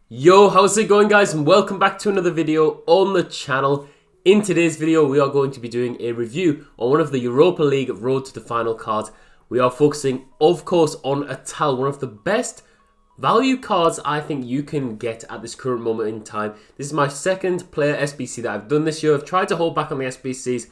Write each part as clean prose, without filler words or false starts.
Yo, how's it going, guys, and welcome back to another video on the channel. In today's video we are going to be doing a review on one of the Europa League Road to the Final cards. We are focusing of course on ATAL, one of the best value cards I think you can get at this current moment in time. This is my second player SBC that I've done this year. I've tried to hold back on the SBCs.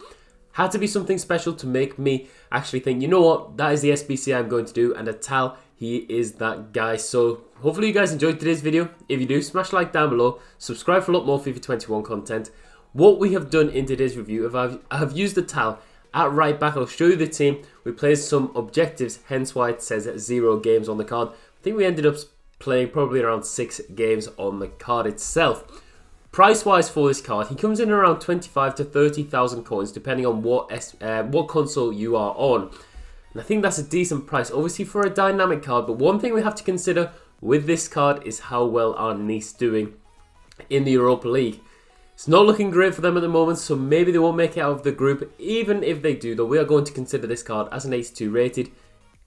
Had to be something special to make me actually think, you know what, that is the SBC I'm going to do, and ATAL, he is that guy. So hopefully you guys enjoyed today's video. If you do, smash a like down below, subscribe for a lot more FIFA 21 content. What we have done in today's review, I have used ATAL at right back. I'll show you the team. We played some objectives, hence why it says 0 games on the card. I think we ended up playing probably around 6 games on the card itself. Price-wise for this card, he comes in around 25 to 30,000 coins, depending on what console you are on. And I think that's a decent price, obviously for a dynamic card. But one thing we have to consider with this card is how well are Nice doing in the Europa League. It's not looking great for them at the moment, so maybe they won't make it out of the group. Even if they do, though, we are going to consider this card as an 82 rated.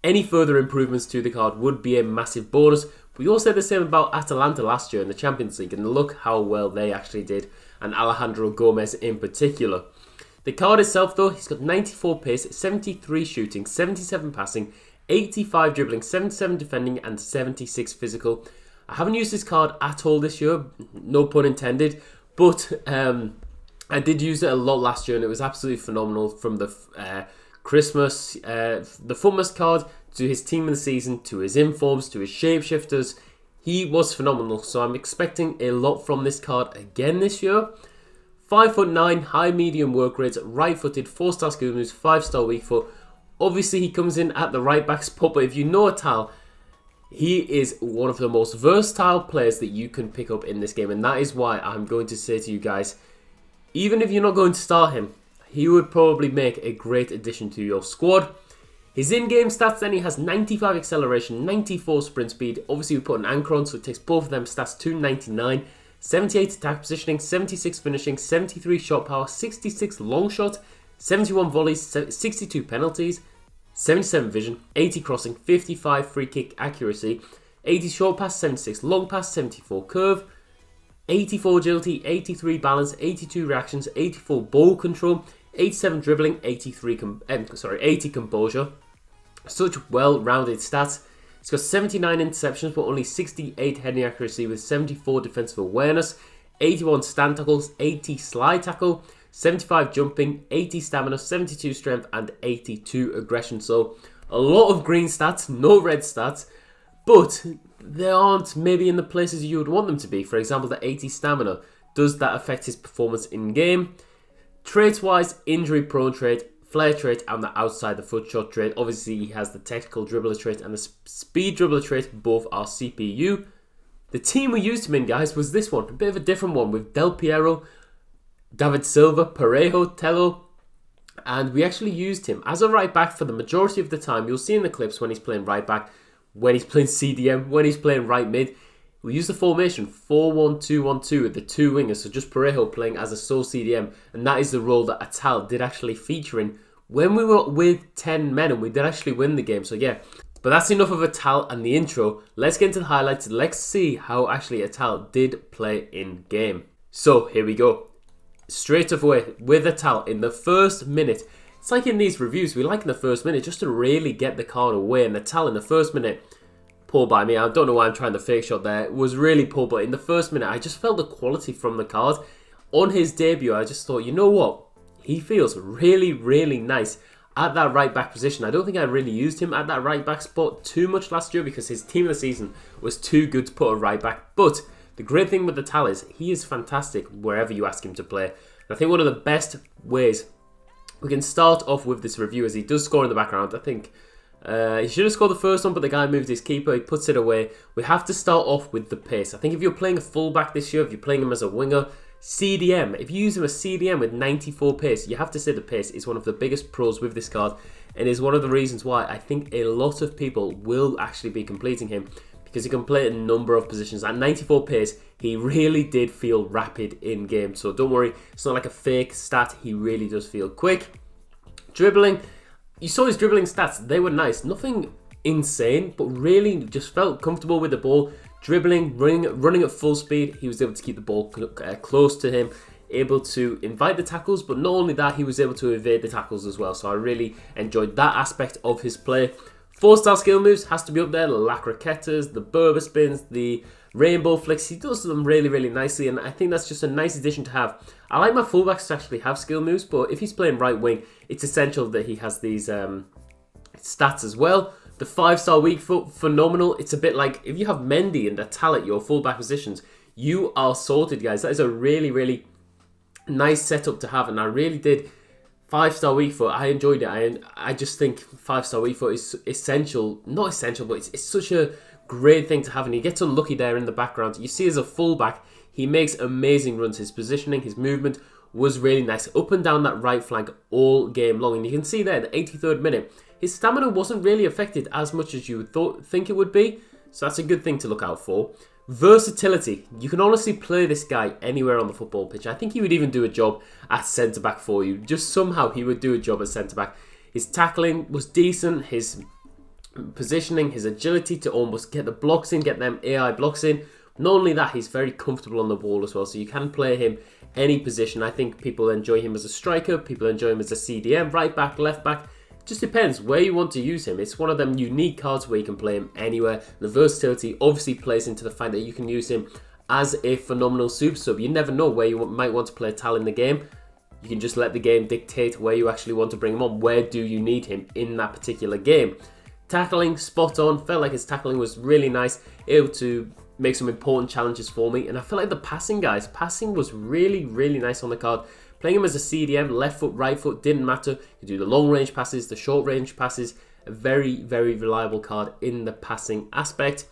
Any further improvements to the card would be a massive bonus. We all said the same about Atalanta last year in the Champions League, and look how well they actually did, and Alejandro Gomez in particular. The card itself, though, he's got 94 pace, 73 shooting, 77 passing, 85 dribbling, 77 defending, and 76 physical. I haven't used this card at all this year, no pun intended, but I did use it a lot last year, and it was absolutely phenomenal. From the Christmas, the Futmas card, to his team of the season, to his informs, to his shapeshifters, he was phenomenal. So I'm expecting a lot from this card again this year. 5'9", high medium work rates, right-footed, 4-star skill moves, 5-star weak foot. Obviously he comes in at the right back spot, but if you know ATAL, he is one of the most versatile players that you can pick up in this game, and that is why I'm going to say to you guys, even if you're not going to start him, he would probably make a great addition to your squad. His in-game stats then, he has 95 acceleration, 94 sprint speed. Obviously we put an anchor on, so it takes both of them stats to 99. 78 attack positioning, 76 finishing, 73 shot power, 66 long shot, 71 volleys, 62 penalties, 77 vision, 80 crossing, 55 free kick accuracy, 80 short pass, 76 long pass, 74 curve, 84 agility, 83 balance, 82 reactions, 84 ball control, 87 dribbling, 80 composure. Such well-rounded stats. He's got 79 interceptions but only 68 heading accuracy with 74 defensive awareness, 81 stand tackles, 80 slide tackle, 75 jumping, 80 stamina, 72 strength and 82 aggression. So a lot of green stats, no red stats, but they aren't maybe in the places you would want them to be. For example, the 80 stamina. Does that affect his performance in game? Traits-wise, injury prone trait, flare trait, and the outside the foot shot trait. Obviously, he has the technical dribbler trait and the speed dribbler trait. Both are CPU. The team we used him in, guys, was this one. A bit of a different one with Del Piero, David Silva, Parejo, Tello. And we actually used him as a right back for the majority of the time. You'll see in the clips when he's playing right back, when he's playing CDM, when he's playing right mid. We use the formation 4-1-2-1-2 with the 2 wingers, so just Parejo playing as a sole CDM, and that is the role that ATAL did actually feature in when we were with 10 men, and we did actually win the game. So yeah, but that's enough of ATAL and the intro. Let's get into the highlights. Let's see how actually ATAL did play in game. So here we go. Straight away with ATAL in the first minute. It's like in these reviews, we like in the first minute just to really get the card away, and ATAL in the first minute, poor by me. I don't know why I'm trying the fake shot there. It was really poor, but in the first minute, I just felt the quality from the card. On his debut, I just thought, you know what? He feels really, really nice at that right back position. I don't think I really used him at that right back spot too much last year because his team of the season was too good to put a right back. But the great thing with the ATAL is he is fantastic wherever you ask him to play. And I think one of the best ways we can start off with this review is he does score in the background. I think he should have scored the first one, but the guy moved his keeper. He puts it away. We have to start off with the pace. I think if you're playing a fullback this year, if you're playing him as a winger, CDM, if you use him as CDM with 94 pace, you have to say the pace is one of the biggest pros with this card, and is one of the reasons why I think a lot of people will actually be completing him, because he can play a number of positions. At 94 pace, he really did feel rapid in game. So don't worry, it's not like a fake stat. He really does feel quick. Dribbling. You saw his dribbling stats, they were nice. Nothing insane, but really just felt comfortable with the ball. dribbling, running at full speed. He was able to keep the ball close to him, able to invite the tackles, but not only that, he was able to evade the tackles as well. So I really enjoyed that aspect of his play. 4-star skill moves has to be up there. The La Croquetas, the Berber spins, the rainbow flicks. He does them really, really nicely, and I think that's just a nice addition to have. I like my fullbacks to actually have skill moves, but if he's playing right wing, it's essential that he has these stats as well. The 5-star weak foot, phenomenal. It's a bit like if you have Mendy and Atal at your fullback positions, you are sorted, guys. That is a really, really nice setup to have, and I really did. 5-star weak foot, I enjoyed it. I just think 5-star weak foot is essential. Not essential, but it's such a great thing to have, and he gets unlucky there in the background. You see, as a fullback, he makes amazing runs. His positioning, his movement was really nice. Up and down that right flank all game long. And you can see there, the 83rd minute, his stamina wasn't really affected as much as you would think it would be. So that's a good thing to look out for. Versatility. You can honestly play this guy anywhere on the football pitch. I think he would even do a job at centre-back for you. Just somehow he would do a job at centre-back. His tackling was decent. His positioning, his agility to almost get the blocks in, get them AI blocks in. Not only that, he's very comfortable on the ball as well. So you can play him any position. I think people enjoy him as a striker. People enjoy him as a CDM, right back, left back. Just depends where you want to use him. It's one of them unique cards where you can play him anywhere. The versatility obviously plays into the fact that you can use him as a phenomenal super sub. You never know where you might want to play Tal in the game. You can just let the game dictate where you actually want to bring him on. Where do you need him in that particular game? Tackling, spot on. Felt like his tackling was really nice. Able to make some important challenges for me. And I feel like the passing, guys, passing was really, really nice on the card. Playing him as a CDM, left foot, right foot, didn't matter. You do the long range passes, the short range passes. A very, very reliable card in the passing aspect.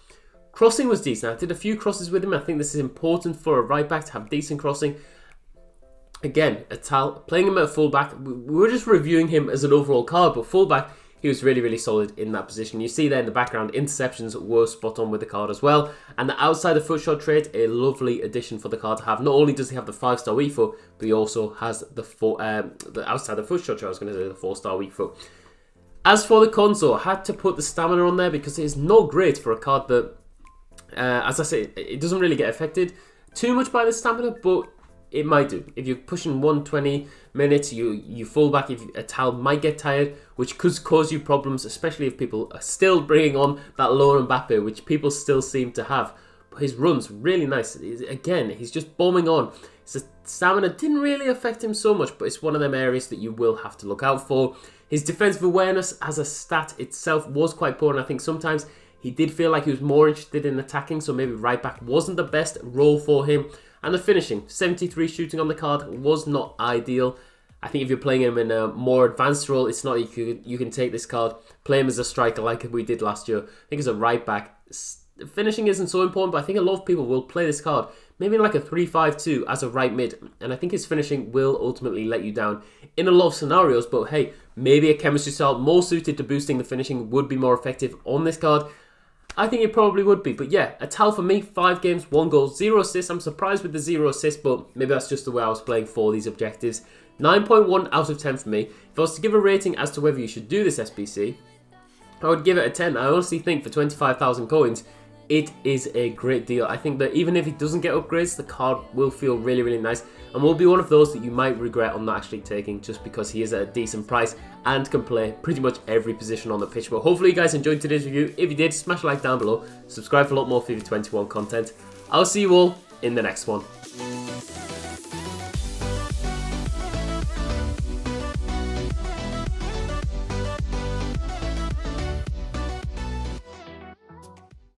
Crossing was decent. I did a few crosses with him. I think this is important for a right back to have decent crossing. Again, Atal, playing him at fullback. We were just reviewing him as an overall card, but fullback, he was really, really solid in that position. You see there in the background, interceptions were spot on with the card as well. And the outside the foot shot trait, a lovely addition for the card to have. Not only does he have the 5-star weak foot, but he also has the outside the foot shot trait. I was going to say the 4-star weak foot. As for the console, I had to put the stamina on there because it is not great for a card that, as I say, it doesn't really get affected too much by the stamina, but it might do. If you're pushing 120 minutes, you fall back. If Atal might get tired, which could cause you problems, especially if people are still bringing on that Laurent Mbappe, which people still seem to have. But his run's really nice. Again, he's just bombing on. His stamina didn't really affect him so much, but it's one of them areas that you will have to look out for. His defensive awareness as a stat itself was quite poor, and I think sometimes he did feel like he was more interested in attacking, so maybe right back wasn't the best role for him. And the finishing, 73 shooting on the card was not ideal. I think if you're playing him in a more advanced role, it's not like you can take this card, play him as a striker like we did last year. I think as a right back, finishing isn't so important, but I think a lot of people will play this card maybe like a 3-5-2 as a right mid. And I think his finishing will ultimately let you down in a lot of scenarios. But hey, maybe a chemistry style more suited to boosting the finishing would be more effective on this card. I think it probably would be. But yeah, Atal for me, 5 games, 1 goal, 0 assists. I'm surprised with the 0 assists, but maybe that's just the way I was playing for these objectives. 9.1 out of 10 for me. If I was to give a rating as to whether you should do this SBC, I would give it a 10. I honestly think for 25,000 coins, it is a great deal. I think that even if it doesn't get upgrades, the card will feel really, really nice and will be one of those that you might regret on not actually taking just because he is at a decent price and can play pretty much every position on the pitch. But hopefully you guys enjoyed today's review. If you did, smash a like down below. Subscribe for a lot more FIFA 21 content. I'll see you all in the next one.